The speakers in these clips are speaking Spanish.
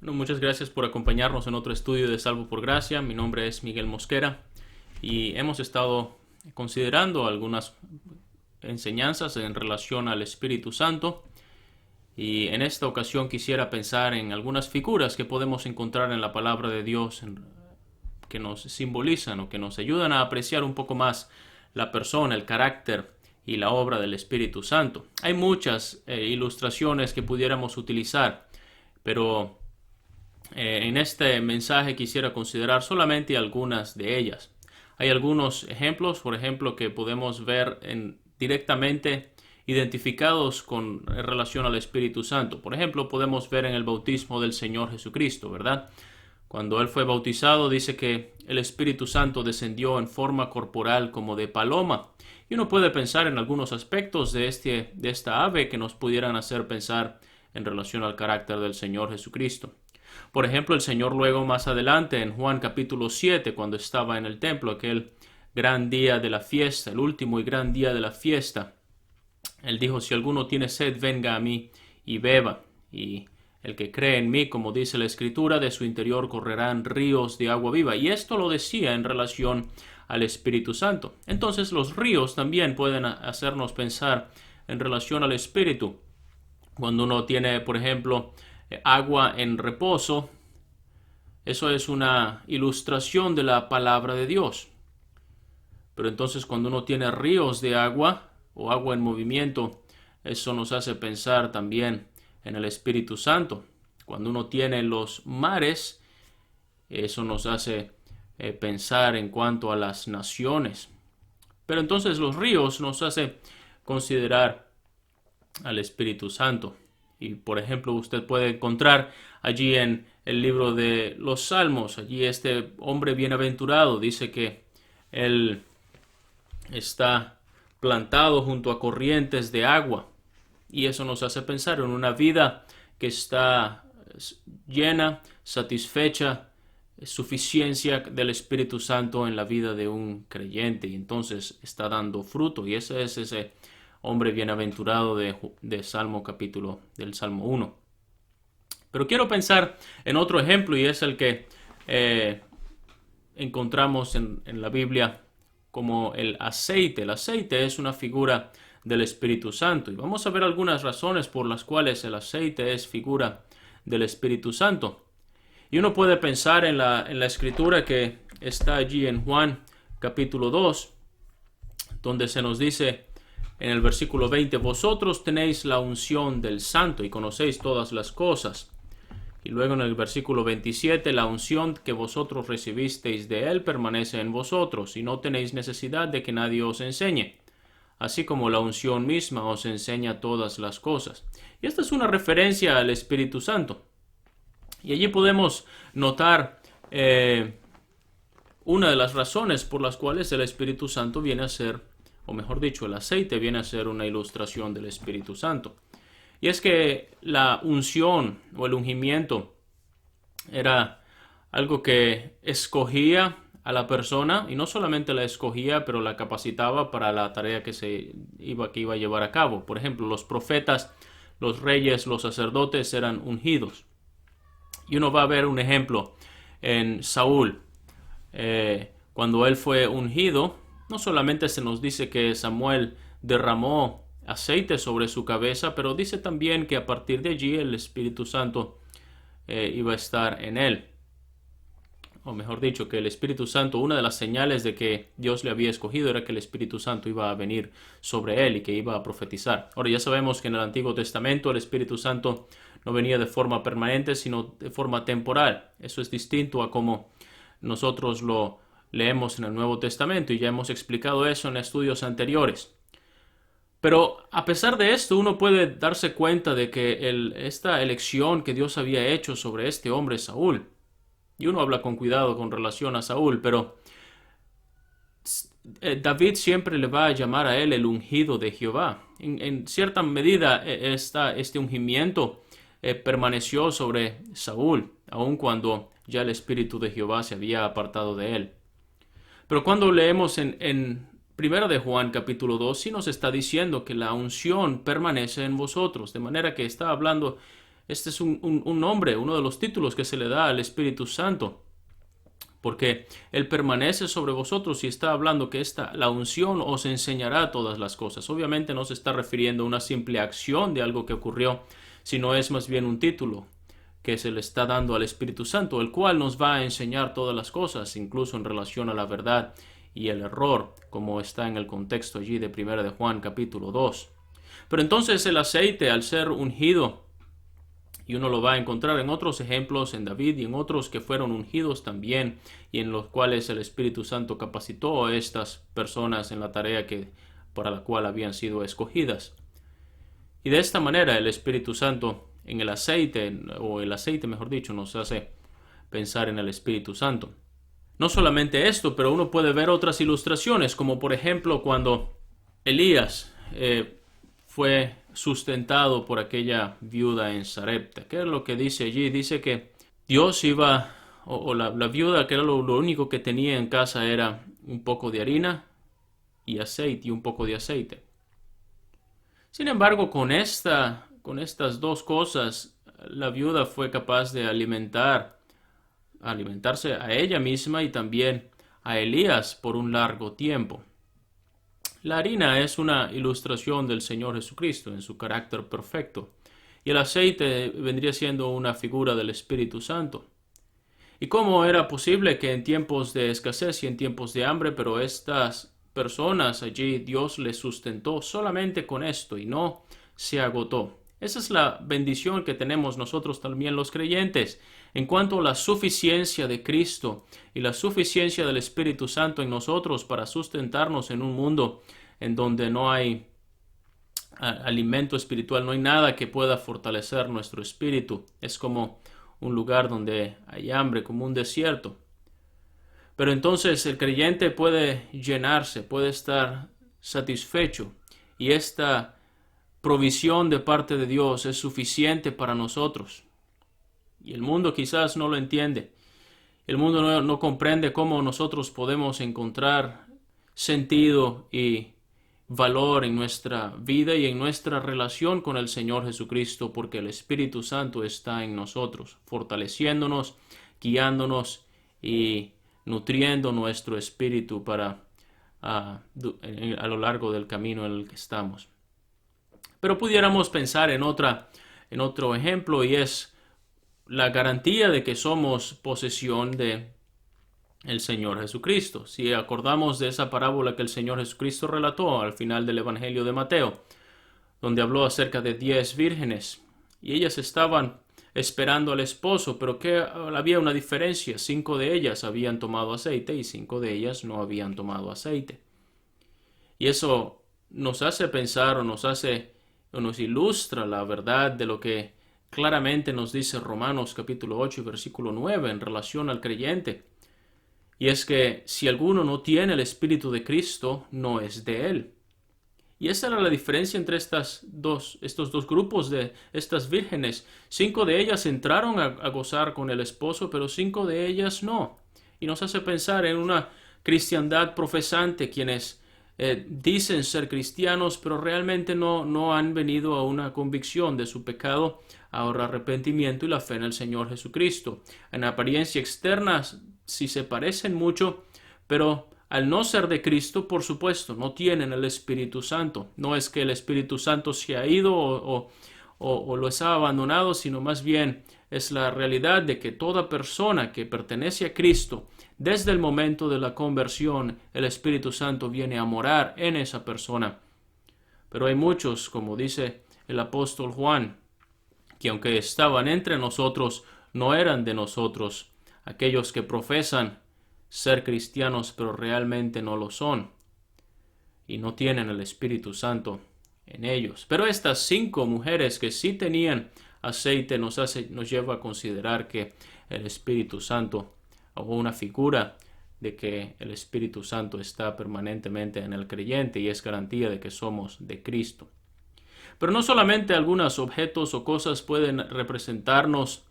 Bueno, muchas gracias por acompañarnos en otro estudio de Salvo por Gracia. Mi nombre es Miguel Mosquera y hemos estado considerando algunas enseñanzas en relación al Espíritu Santo. Y en esta ocasión quisiera pensar en algunas figuras que podemos encontrar en la palabra de Dios que nos simbolizan o que nos ayudan a apreciar un poco más la persona, el carácter y la obra del Espíritu Santo. Hay muchas ilustraciones que pudiéramos utilizar, pero en este mensaje quisiera considerar solamente algunas de ellas. Hay algunos ejemplos, por ejemplo, que podemos ver directamente identificados en relación al Espíritu Santo. Por ejemplo, podemos ver en el bautismo del Señor Jesucristo, ¿verdad? Cuando Él fue bautizado, dice que el Espíritu Santo descendió en forma corporal como de paloma. Y uno puede pensar en algunos aspectos de esta ave que nos pudieran hacer pensar en relación al carácter del Señor Jesucristo. Por ejemplo, el Señor luego más adelante en Juan capítulo 7, cuando estaba en el templo, aquel gran día de la fiesta, el último y gran día de la fiesta, Él dijo: si alguno tiene sed, venga a mí y beba. Y el que cree en mí, como dice la Escritura, de su interior correrán ríos de agua viva. Y esto lo decía en relación al Espíritu Santo. Entonces los ríos también pueden hacernos pensar en relación al Espíritu. Cuando uno tiene, por ejemplo, agua en reposo, eso es una ilustración de la palabra de Dios. Pero entonces cuando uno tiene ríos de agua o agua en movimiento, eso nos hace pensar también en el Espíritu Santo. Cuando uno tiene los mares, eso nos hace pensar en cuanto a las naciones. Pero entonces los ríos nos hace considerar al Espíritu Santo. Y por ejemplo, usted puede encontrar allí en el libro de los Salmos, allí este hombre bienaventurado dice que él está plantado junto a corrientes de agua. Y eso nos hace pensar en una vida que está llena, satisfecha, suficiencia del Espíritu Santo en la vida de un creyente. Y entonces está dando fruto. Y ese es ese hombre bienaventurado del Salmo 1. Pero quiero pensar en otro ejemplo, y es el que encontramos en la Biblia como el aceite. El aceite es una figura del Espíritu Santo. Y vamos a ver algunas razones por las cuales el aceite es figura del Espíritu Santo. Y uno puede pensar en la escritura que está allí en Juan capítulo 2, donde se nos dice en el versículo 20: vosotros tenéis la unción del Santo y conocéis todas las cosas. Y luego en el versículo 27, la unción que vosotros recibisteis de Él permanece en vosotros, y no tenéis necesidad de que nadie os enseñe, así como la unción misma os enseña todas las cosas. Y esta es una referencia al Espíritu Santo. Y allí podemos notar una de las razones por las cuales el Espíritu Santo viene a ser, o mejor dicho, el aceite viene a ser una ilustración del Espíritu Santo. Y es que la unción o el ungimiento era algo que escogía a la persona, y no solamente la escogía, pero la capacitaba para la tarea que iba a llevar a cabo. Por ejemplo, los profetas, los reyes, los sacerdotes eran ungidos. Y uno va a ver un ejemplo en Saúl. Cuando él fue ungido, no solamente se nos dice que Samuel derramó aceite sobre su cabeza, pero dice también que a partir de allí el Espíritu Santo iba a estar en él. O mejor dicho, que el Espíritu Santo, una de las señales de que Dios le había escogido era que el Espíritu Santo iba a venir sobre él y que iba a profetizar. Ahora ya sabemos que en el Antiguo Testamento el Espíritu Santo no venía de forma permanente, sino de forma temporal. Eso es distinto a como nosotros lo leemos en el Nuevo Testamento, y ya hemos explicado eso en estudios anteriores. Pero a pesar de esto, uno puede darse cuenta de que esta elección que Dios había hecho sobre este hombre Saúl, y uno habla con cuidado con relación a Saúl, pero David siempre le va a llamar a él el ungido de Jehová. En cierta medida este ungimiento permaneció sobre Saúl, aun cuando ya el Espíritu de Jehová se había apartado de él. Pero cuando leemos en Primera de Juan capítulo 2, sí nos está diciendo que la unción permanece en vosotros, de manera que está hablando Este es un nombre, uno de los títulos que se le da al Espíritu Santo, porque Él permanece sobre vosotros y está hablando que la unción os enseñará todas las cosas. Obviamente no se está refiriendo a una simple acción de algo que ocurrió, sino es más bien un título que se le está dando al Espíritu Santo, el cual nos va a enseñar todas las cosas, incluso en relación a la verdad y el error, como está en el contexto allí de 1 de Juan capítulo 2. Pero entonces el aceite, al ser ungido, y uno lo va a encontrar en otros ejemplos, en David y en otros que fueron ungidos también, y en los cuales el Espíritu Santo capacitó a estas personas en la tarea para la cual habían sido escogidas. Y de esta manera el Espíritu Santo en el aceite, o el aceite mejor dicho, nos hace pensar en el Espíritu Santo. No solamente esto, pero uno puede ver otras ilustraciones, como por ejemplo cuando Elías fue sustentado por aquella viuda en Sarepta. ¿Qué es lo que dice allí? Dice que Dios iba, la viuda, que era lo único que tenía en casa, era un poco de harina y aceite, y un poco de aceite. Sin embargo, con estas dos cosas, la viuda fue capaz de alimentarse a ella misma y también a Elías por un largo tiempo. La harina es una ilustración del Señor Jesucristo en su carácter perfecto, y el aceite vendría siendo una figura del Espíritu Santo. ¿Y cómo era posible que en tiempos de escasez y en tiempos de hambre, pero estas personas allí Dios les sustentó solamente con esto y no se agotó? Esa es la bendición que tenemos nosotros también los creyentes, en cuanto a la suficiencia de Cristo y la suficiencia del Espíritu Santo en nosotros para sustentarnos en un mundo en donde no hay alimento espiritual, no hay nada que pueda fortalecer nuestro espíritu. Es como un lugar donde hay hambre, como un desierto. Pero entonces el creyente puede llenarse, puede estar satisfecho, y esta provisión de parte de Dios es suficiente para nosotros. Y el mundo quizás no lo entiende. El mundo no comprende cómo nosotros podemos encontrar sentido y valor en nuestra vida y en nuestra relación con el Señor Jesucristo, porque el Espíritu Santo está en nosotros, fortaleciéndonos, guiándonos y nutriendo nuestro espíritu a lo largo del camino en el que estamos. Pero pudiéramos pensar en otro ejemplo, y es la garantía de que somos posesión de el Señor Jesucristo. Si acordamos de esa parábola que el Señor Jesucristo relató al final del Evangelio de Mateo, donde habló acerca de 10 vírgenes, y ellas estaban esperando al esposo, pero que había una diferencia: 5 de ellas habían tomado aceite y 5 de ellas no habían tomado aceite. Y eso nos hace pensar, o nos ilustra la verdad de lo que claramente nos dice Romanos capítulo 8 y versículo 9 en relación al creyente. Y es que si alguno no tiene el Espíritu de Cristo, no es de él. Y esa era la diferencia entre estos dos grupos de estas vírgenes. 5 de ellas entraron a gozar con el esposo, pero 5 de ellas no. Y nos hace pensar en una cristiandad profesante, quienes dicen ser cristianos, pero realmente no han venido a una convicción de su pecado, ahora arrepentimiento y la fe en el Señor Jesucristo. En apariencia externa sí se parecen mucho, pero al no ser de Cristo, por supuesto, no tienen el Espíritu Santo. No es que el Espíritu Santo se ha ido o los ha abandonado, sino más bien es la realidad de que toda persona que pertenece a Cristo, desde el momento de la conversión, el Espíritu Santo viene a morar en esa persona. Pero hay muchos, como dice el apóstol Juan, que aunque estaban entre nosotros, no eran de nosotros. Aquellos que profesan ser cristianos, pero realmente no lo son, y no tienen el Espíritu Santo en ellos. Pero estas 5 mujeres que sí tenían aceite nos lleva a considerar que el Espíritu Santo, o una figura de que el Espíritu Santo está permanentemente en el creyente y es garantía de que somos de Cristo. Pero no solamente algunos objetos o cosas pueden representarnos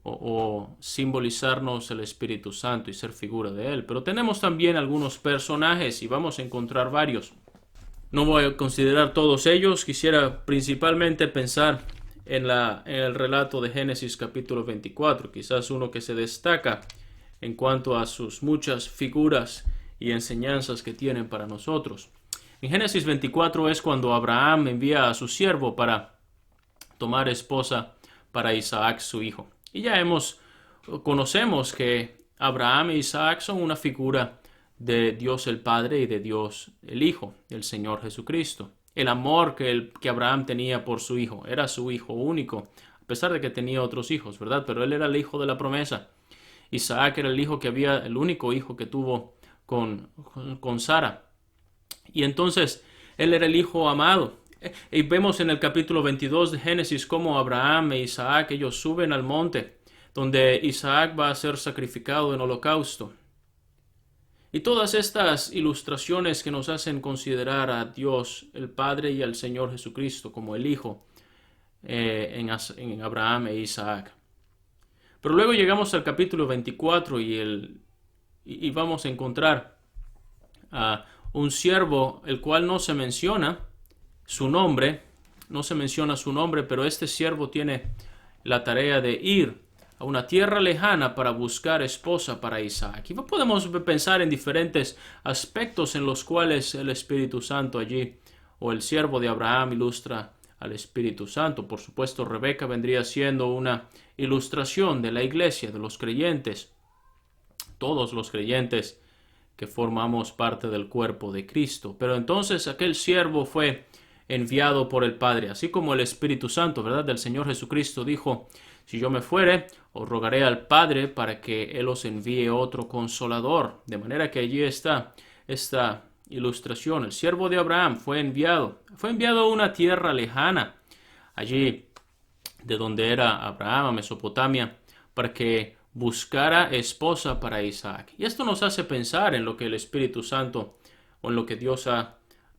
o simbolizarnos el Espíritu Santo y ser figura de Él, pero tenemos también algunos personajes y vamos a encontrar varios. No voy a considerar todos ellos, quisiera principalmente pensar en el relato de Génesis capítulo 24, quizás uno que se destaca en cuanto a sus muchas figuras y enseñanzas que tienen para nosotros. En Génesis 24 es cuando Abraham envía a su siervo para tomar esposa para Isaac su hijo. Y ya conocemos que Abraham e Isaac son una figura de Dios el Padre y de Dios el Hijo, el Señor Jesucristo. El amor que Abraham tenía por su hijo, era su hijo único, a pesar de que tenía otros hijos, ¿verdad? Pero él era el hijo de la promesa. Isaac era el único hijo que tuvo con Sara. Y entonces él era el hijo amado. Y vemos en el capítulo 22 de Génesis cómo Abraham e Isaac, ellos suben al monte donde Isaac va a ser sacrificado en holocausto. Y todas estas ilustraciones que nos hacen considerar a Dios, el Padre y al Señor Jesucristo como el Hijo en Abraham e Isaac. Pero luego llegamos al capítulo 24 y vamos a encontrar a un siervo, el cual no se menciona su nombre, pero este siervo tiene la tarea de ir a una tierra lejana para buscar esposa para Isaac. Y podemos pensar en diferentes aspectos en los cuales el Espíritu Santo allí, o el siervo de Abraham, ilustra al Espíritu Santo. Por supuesto, Rebeca vendría siendo una ilustración de la iglesia, de los creyentes, todos los creyentes que formamos parte del cuerpo de Cristo. Pero entonces aquel siervo fue enviado por el Padre, así como el Espíritu Santo, ¿verdad? Del Señor Jesucristo dijo: si yo me fuere, os rogaré al Padre para que Él os envíe otro consolador. De manera que allí está esta ilustración. El siervo de Abraham fue enviado a una tierra lejana, allí de donde era Abraham, a Mesopotamia, para que buscara esposa para Isaac. Y esto nos hace pensar en lo que el Espíritu Santo, o en lo que Dios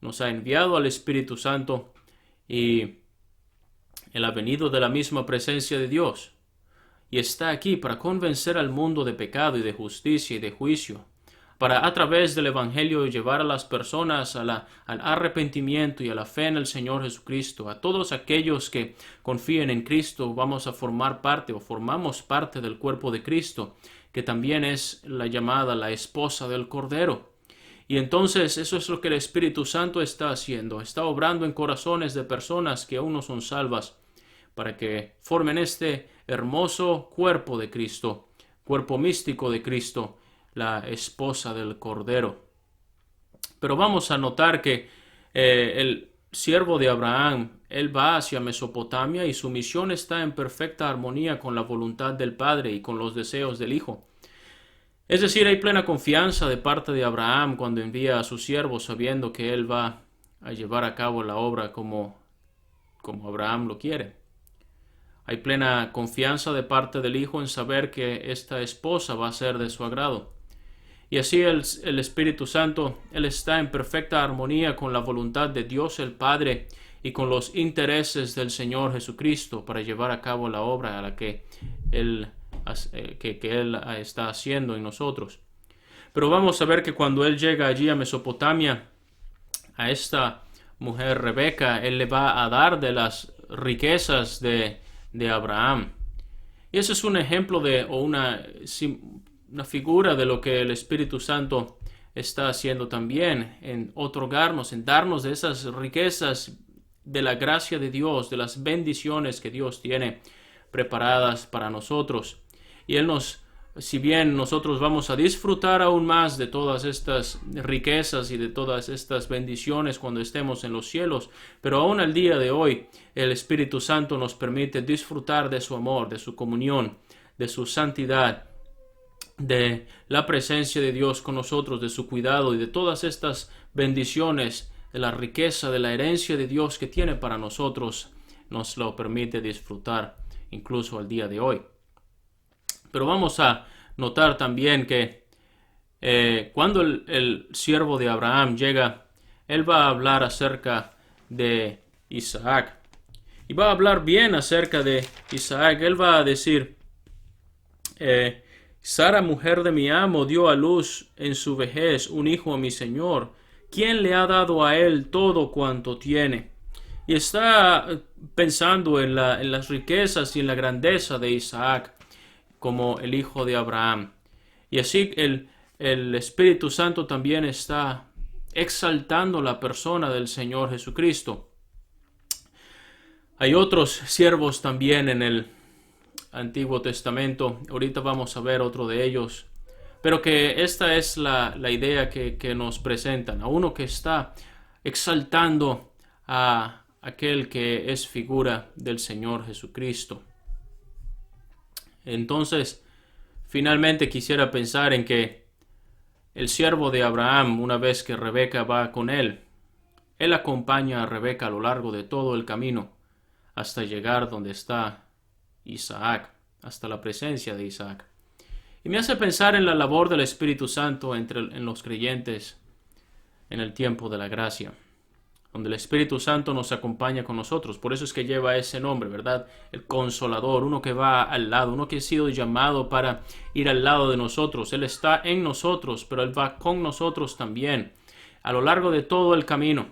nos ha enviado al Espíritu Santo, y Él ha venido de la misma presencia de Dios y está aquí para convencer al mundo de pecado y de justicia y de juicio, para a través del Evangelio llevar a las personas al arrepentimiento y a la fe en el Señor Jesucristo. A todos aquellos que confíen en Cristo vamos a formar parte o formamos parte del cuerpo de Cristo, que también es la llamada la esposa del Cordero. Y entonces eso es lo que el Espíritu Santo está haciendo, está obrando en corazones de personas que aún no son salvas, para que formen este hermoso cuerpo de Cristo, cuerpo místico de Cristo, la esposa del Cordero. Pero vamos a notar que el siervo de Abraham, él va hacia Mesopotamia y su misión está en perfecta armonía con la voluntad del Padre y con los deseos del Hijo. Es decir, hay plena confianza de parte de Abraham cuando envía a su siervo sabiendo que él va a llevar a cabo la obra como Abraham lo quiere. Hay plena confianza de parte del Hijo en saber que esta esposa va a ser de su agrado. Y así el Espíritu Santo, Él está en perfecta armonía con la voluntad de Dios el Padre y con los intereses del Señor Jesucristo para llevar a cabo la obra a la que Él está haciendo en nosotros. Pero vamos a ver que cuando Él llega allí a Mesopotamia, a esta mujer Rebeca, Él le va a dar de las riquezas de Abraham. Y eso es un ejemplo o una figura de lo que el Espíritu Santo está haciendo también, en otorgarnos, en darnos de esas riquezas de la gracia de Dios, de las bendiciones que Dios tiene preparadas para nosotros. Y si bien nosotros vamos a disfrutar aún más de todas estas riquezas y de todas estas bendiciones cuando estemos en los cielos, pero aún al día de hoy el Espíritu Santo nos permite disfrutar de su amor, de su comunión, de su santidad, de la presencia de Dios con nosotros, de su cuidado y de todas estas bendiciones, de la riqueza, de la herencia de Dios que tiene para nosotros, nos lo permite disfrutar incluso al día de hoy. Pero vamos a notar también que cuando el siervo de Abraham llega, él va a hablar acerca de Isaac. Y va a hablar bien acerca de Isaac. Él va a decir: Sara, mujer de mi amo, dio a luz en su vejez un hijo a mi señor, quien le ha dado a él todo cuanto tiene. y está pensando en las riquezas y en la grandeza de Isaac como el hijo de Abraham. Y así el Espíritu Santo también está exaltando la persona del Señor Jesucristo. Hay otros siervos también en el Antiguo Testamento. Ahorita vamos a ver otro de ellos. Pero que esta es la idea que nos presentan. A uno que está exaltando a aquel que es figura del Señor Jesucristo. Entonces, finalmente quisiera pensar en que el siervo de Abraham, una vez que Rebeca va con él acompaña a Rebeca a lo largo de todo el camino hasta llegar donde está Isaac, hasta la presencia de Isaac. Y me hace pensar en la labor del Espíritu Santo en los creyentes en el tiempo de la gracia, donde el Espíritu Santo nos acompaña con nosotros. Por eso es que lleva ese nombre, ¿verdad? El Consolador, uno que va al lado, uno que ha sido llamado para ir al lado de nosotros. Él está en nosotros, pero Él va con nosotros también a lo largo de todo el camino,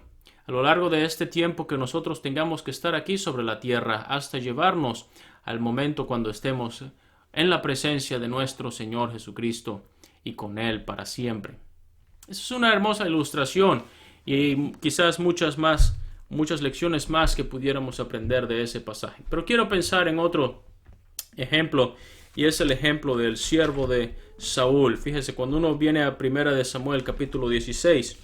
a lo largo de este tiempo que nosotros tengamos que estar aquí sobre la tierra, hasta llevarnos al momento cuando estemos en la presencia de nuestro Señor Jesucristo y con Él para siempre. Esa es una hermosa ilustración y quizás muchas lecciones más que pudiéramos aprender de ese pasaje. Pero quiero pensar en otro ejemplo, y es el ejemplo del siervo de Saúl. Fíjese, cuando uno viene a 1 de Samuel capítulo 16,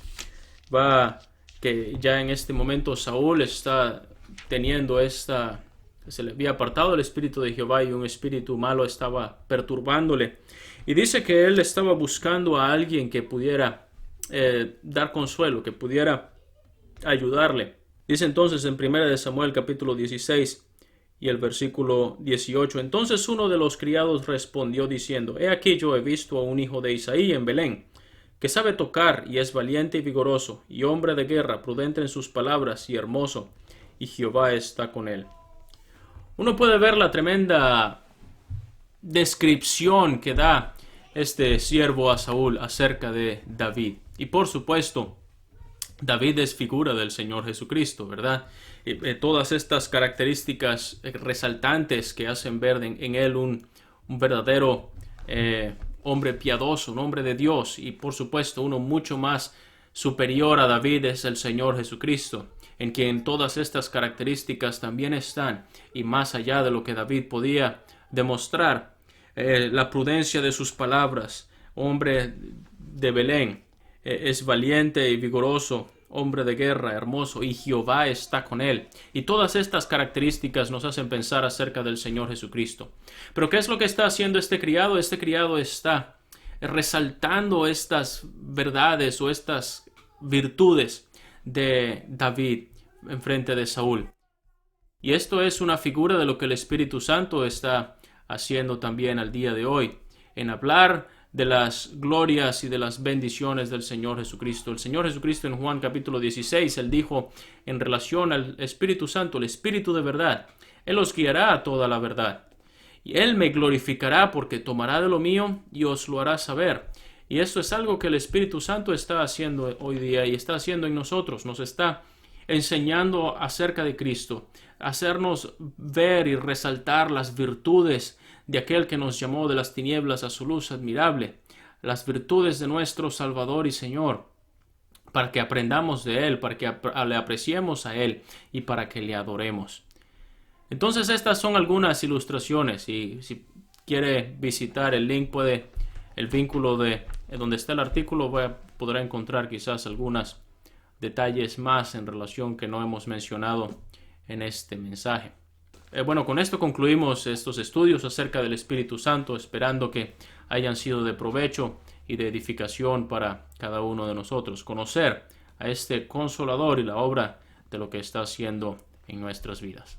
va que ya en este momento Saúl está teniendo se le había apartado el espíritu de Jehová y un espíritu malo estaba perturbándole. Y dice que él estaba buscando a alguien que pudiera dar consuelo, que pudiera ayudarle. Dice entonces en 1 de Samuel capítulo 16 y el versículo 18: entonces uno de los criados respondió diciendo: he aquí yo he visto a un hijo de Isaí en Belén, que sabe tocar y es valiente y vigoroso, y hombre de guerra, prudente en sus palabras y hermoso, y Jehová está con él. Uno puede ver la tremenda descripción que da este siervo a Saúl acerca de David. Y por supuesto, David es figura del Señor Jesucristo, ¿verdad? Todas estas características resaltantes que hacen ver en él un verdadero hombre piadoso, un hombre de Dios. Y por supuesto, uno mucho más superior a David es el Señor Jesucristo, en quien todas estas características también están, y más allá de lo que David podía demostrar, la prudencia de sus palabras, hombre de Belén, es valiente y vigoroso, hombre de guerra, hermoso, y Jehová está con él. Y todas estas características nos hacen pensar acerca del Señor Jesucristo. Pero ¿qué es lo que está haciendo este criado? Este criado está resaltando estas verdades o estas virtudes de David en frente de Saúl. Y esto es una figura de lo que el Espíritu Santo está haciendo también al día de hoy, en hablar de las glorias y de las bendiciones del Señor Jesucristo. El Señor Jesucristo en Juan capítulo 16, Él dijo en relación al Espíritu Santo, el Espíritu de verdad, Él os guiará a toda la verdad. Y Él me glorificará porque tomará de lo mío y os lo hará saber. Y esto es algo que el Espíritu Santo está haciendo hoy día y está haciendo en nosotros. Nos está enseñando acerca de Cristo, hacernos ver y resaltar las virtudes de aquel que nos llamó de las tinieblas a su luz admirable, las virtudes de nuestro Salvador y Señor, para que aprendamos de Él, para que le apreciemos a Él y para que le adoremos. Entonces estas son algunas ilustraciones, y si quiere visitar el link, el vínculo de donde está el artículo, podrá encontrar quizás algunos detalles más en relación que no hemos mencionado en este mensaje. Bueno, con esto concluimos estos estudios acerca del Espíritu Santo, esperando que hayan sido de provecho y de edificación para cada uno de nosotros. Conocer a este Consolador y la obra de lo que está haciendo en nuestras vidas.